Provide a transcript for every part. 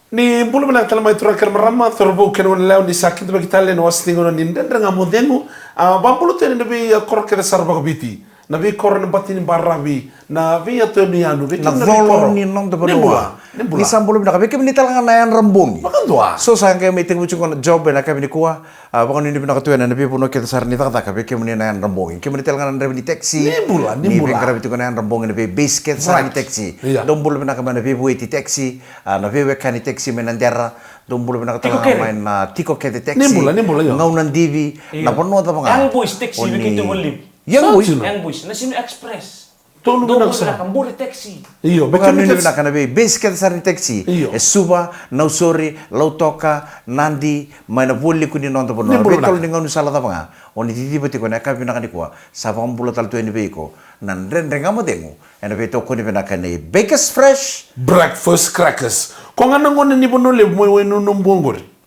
Ni bulu bina tala mai tura ker marama torbo ken won lew ni sakit ba kitale no wasni ngono ni ndendra ngamodengu bambulu tene bi kor ker sarba ko biti na bi kor ne batini barabi na vi ato ni anu bi na volo ni nong de banoa ni sambulu bina kabe ni talangan na yan rambong makan doa so sang kay meeting mucho kon job na kabe ni kuha bakon ni bina katuan na bi puno kita sar ni taka kabe ni na yan rambong kemi ni talangan na ni taxi ni kabe tu kon yan rambong ni bi basket sar ni taxi dom bulu bina kabe na bi buiti taxi na bi wekani taxi menandera dom bulu bina katalangan main na tiko kete taxi ngau nan divi na pono ta mga yang boys taxi begitu ngolim yang boys na sino express tolu bina sa kamburi taxi iyo bukan ni bina kana be basket sar ni taxi suba nausori lautoka nandi maina bolli kuni non to pono betol ni ngau sala ta mga oni titi beti ko na ka bina kani ko sa pambulo tal to ni be ko nan ren ngamo dengu ena beto ko ni bina kani bakers fresh breakfast crackers ko ngana ngone ni bono le mo wenu nombongori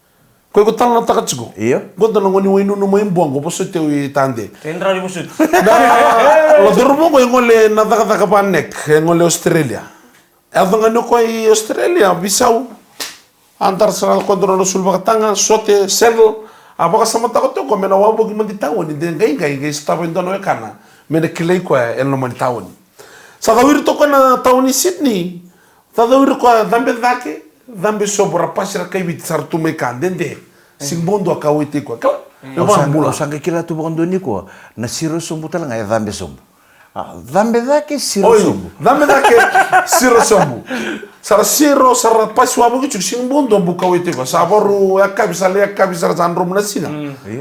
ko ko tan na takatsugo iyo go tan ngoni wenu no mo imbongo poso te wi tande tendra di busut lo dormo ko ngole na taka panek ngole Australia ngano ko Australia bisau antar sal kontrol sul bakatanga sote sel apaka sama takoto ko mena wabo gi mandi tawon de ngai staba ndono e kana mena kilei ko en no mandi tawon sa gawir to ko na tawni Sydney ta gawir ko dambe sobra pasira kai bit sartu me kandende singbondo akawiti ko ka usanga kila tu bondo ni ko na siro sombu tala ngai dambe sombu dambe dake siro sombu sara siro sara paswa bugi chuk singbondo bu kawiti ko saboru akabisa zanro mnasina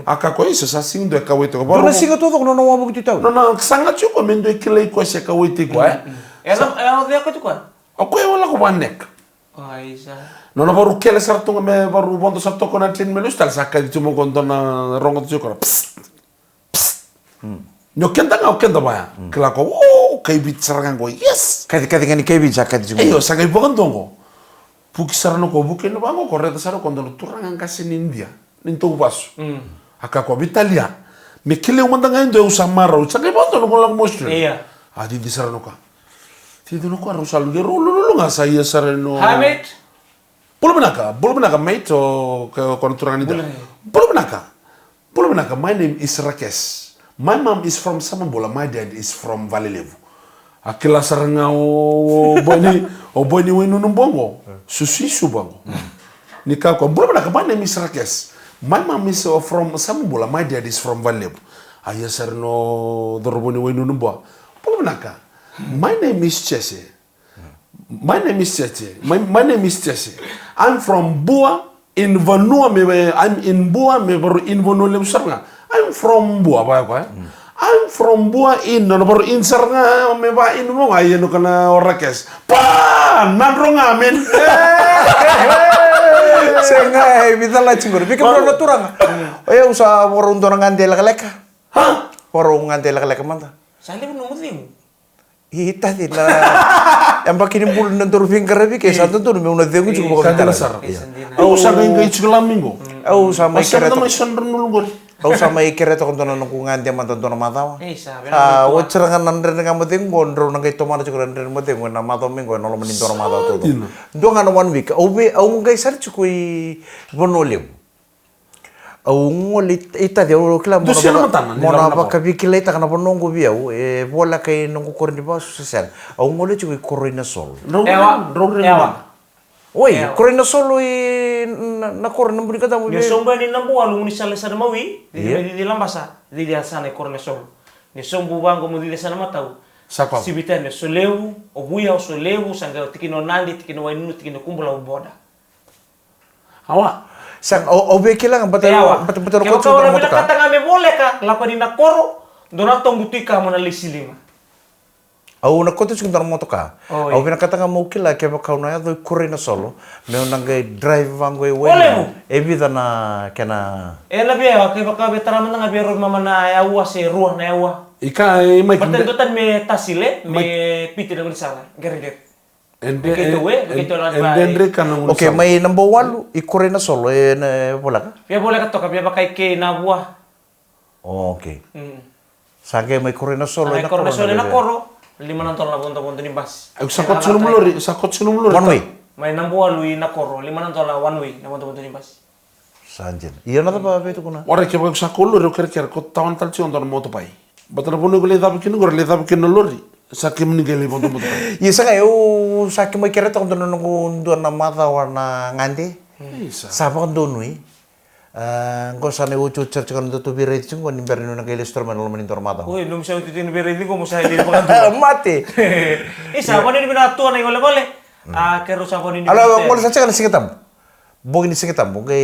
aka ko isa sa singdo akawiti ko boru singa todo no no wabu ti taw no sanga chuko mendo ikilei ko se kawiti ko ela dia ko tukon ako wala ko banek Aisa. Non baru kele sartu me baru bondo sartu ko na tin melus tal sakka di tumo kondo na rongo tu ko no kenda ba kala ko kay bit sarangan ko yes kadi ngani kay bit sakka di iyo sakay bondo ngo puki sarano ko buke no bango correta saro kondo turangan kasi ni India ninto basu aka ko bitalia me kile umandanga indo usamaro sakay bondo no lang mostro iya adi di sarano ka Tido no ko arusal de rulu nga saya sareno. Hamid. Bulu benaka mate o konturangan ida. Bulu benaka. My name is Rakes. My mom is from Samambola. My dad is from Valilevu. Akila saranga o boni wenu numbongo. Susi subango. Nika ko bulu benaka. My name is Rakes. My mom is from Samambola. My dad is from Valilevu. Aya sareno doroboni wenu numbo. Bulu benaka. My name is Chese. My name is Chese. I'm from Bua in Vanua. I'm in Bua. In Vanua Lemsarga. I'm from Bua. I'm from Bua in in Sarga. In Bunga. You know kana Rakes. Pa nanrong amen. Sengai bitala cinggur. Bikin orang turang. Oh usah warung dorangan dia leka. Hah? Warung dia leka mana? Saya pun nunggu Ita na yang pakai bulu nanti finger tapi kayak satu tuh memang nanti aku cukup bagus. Kandelasar. Aku sama yang kayak cukup lamingo. Aku sama iker itu. Aku sama iker itu kontonan nungkungan dia mantan tuh nama tahu. Wacerangan nanti dengan mati ngondro nangkai tomar cukup nanti mati ngondro nama tahu minggu nolong menintor nama tahu tuh. Dua kan 1 week. Aku nggak sar cukup bonolim. Ngoli ita dia kila mona apa kabikila ita kana bonongo biau bola kay nongo korni ba social ngoli cuy korina sol oi korina sol na korna buri kata mo ni somba ni nambu anu ni sala sana mawi di lambasa di dia sana korina sol ni sombu bango mo di sana matau sibitane soleu o buia o soleu sanga tikino nandi tikino wainu tikino kumbula boda awa sang obe kilang betul ko chuta mo kata ngame boleh ka lapani na koro donatong butika mo na lisilima au na kote chung moto ka au bina kata ngamo kila ke ba kauna do kurina solo me nangai drive vango e vida na kena la bia ke ba ka betara man nga bero mama na yawa se ruah na yawa ika mai patentutan me tasile me piti na sala gerget Ende kan okay, may number 1 ikore na solo na bola ka? Pia bola ka to ka pia bakay ke na buah. Oh, okay. Sage may ikore na solo na koro. Na koro. Lima nang tolong na punta ni bas. Sakot sunumulori. 1 way. May nambuwa lui na koro, 5 tola one way, na teman-teman ini basi. Sanjin. Iya na ba beto kuna. Ora ke ba sa kollo ro ker ko tawan tal ci on don moto pai. Batana bono ko le dab kin gor le dab kin lori. Sa ke mni gele bono moto pai. Iya sa eu sa ke mai kereta on don no na mata warna ngante. Sa pa on donui. Ko sa ne ucu cer kan to bire chung kon nimber no ngele storman lo manin mata. Oi, num sa uti tin bire ko mo sa hindi pa Mate. Isa ko ni binato na ngole-ngole. Kero sa ko ni. Alo, ngol sa kan siketam. Bongini siketam, bongke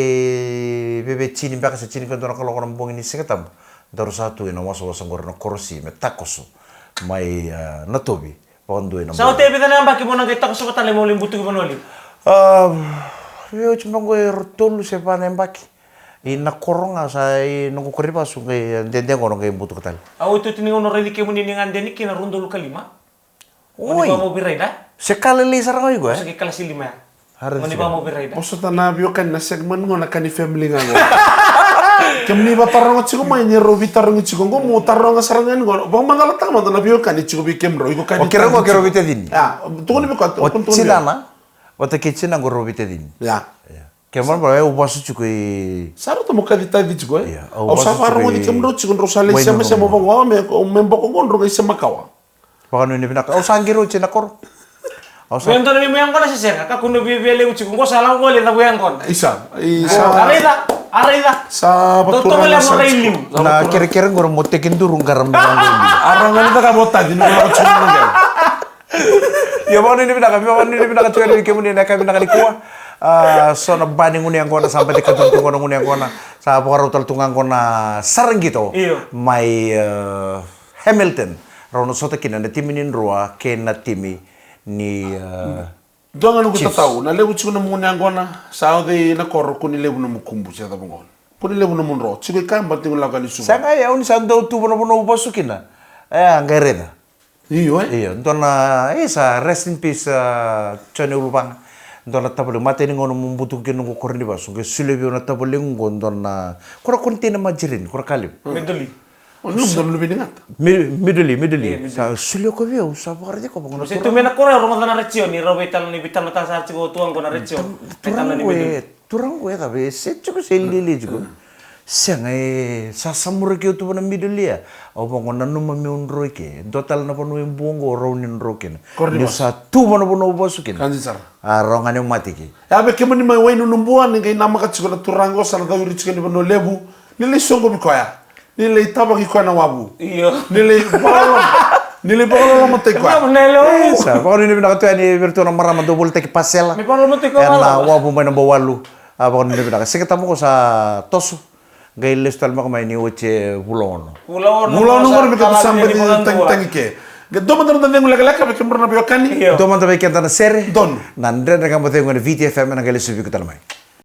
bebe chini baka sa chini kan kalau orang bongini siketam. Daru satu ina waso waso ngor na korosi me takoso. Mai natobi. Pondo ina. Sa hotel bita na baki mo nang takoso pa tale mo limbutu ko noli. Yo chuma ngor tolu se pa na baki. Ina koronga sa nungu kuripa su ke dende ngono ke butu katal. Au itu tini ngono redi ke muni ningan deni kina rundo lu kalima. Oi. Mo biraida. Sekali li sarang gue. Sekali kelas 5. Mani ba mo biraida. Poso na bio kan na segmen ngona kan family nga ngo. Kemni ba tarong chiko mai ni robi tarong chiko ngo mo tarong sarangan ngo. Ba mangala tama na bio kan chiko bi kemro iko kan. Okira ngo kero bite din. Ah, tunggu ni ko. Chilana. Wata kitchen ngo robi te din. Ya. Kemar ba eu basu chiko e. Saro to mo kadita di chiko. Au safaro ngo di kemro chiko ro sale sama sama ba wa me o membo ko ngo ro sama kawa. Pakano ni binaka. Au sangiro china kor. Wento na mo yang kona sa sera, ka kuno bibele uchi ko sala ko le na buyang kon. Isa. Arida. Sa batura na sa ilim. Na kere-kere ngoro motekin durung garam bilang dulu. Arang ngani ta ka bota di no ko chuma nga. Ya mau ni binaka tuan ni kemuni na kami nakali kuah. So na bani nguni yang kona sampai dekat ngono nguni yang kona. Sa pokaro tal tungang kona sarang gitu. Mai Hamilton. Rono sote kina na timinin rua kena timi ni donga no kita tahu na lebu chuna muna ngona saudi na kor kuni lebu no mukumbu sa tabongon kuni lebu no munro chibe kan bating la kali suba sanga ya uni sando tu bono ubasukina angareda iyo ndona isa rest in peace chone ulupang ndona tabule mate ni ngono mumbutu ke ngo korni basu ke sulebi na tabule ngondona kura kontina majirin kura kalim medali Num lebih dengat. Mideli. Sa sulyo ko veo, sa parti ko bangun. Kasi tu mena kora rumah tanah recio ni robetal ni bitan mata sa chigo tuang ko na recio. Turang gue tapi secho ko selili juga. Sangai sa samur ke tu bana mideli ya. Au bangun nanu mami unro ke. Total na panu bongo raunin roken. Ni sa tu bana bono basukin. Kanjisar. Rongane mati ki. Ya be kemani mai wainu numbuan ngai nama ka chigo turango sana da wiri chigo bano lebu. Nile songo bikoya. Nile tabaki kwa na wabu. Iya. Nile bolo mo te kwa. Sa pa ni binaka tu ani virtu na marama double take pasela. Mi palo mo te kwa. Na wabu mai number 8. Apa ni binaka. Sekita mo ko sa tosu. Gai lestal mo mai ni oche bulono. Bulono mo mi ka sampai tang ke. Doman dan tengo la galaka be kemro na biokani. Doman tabe kenta na sere. Don. Nandre na kambo tengo na VTFM na gali subi ko talmai.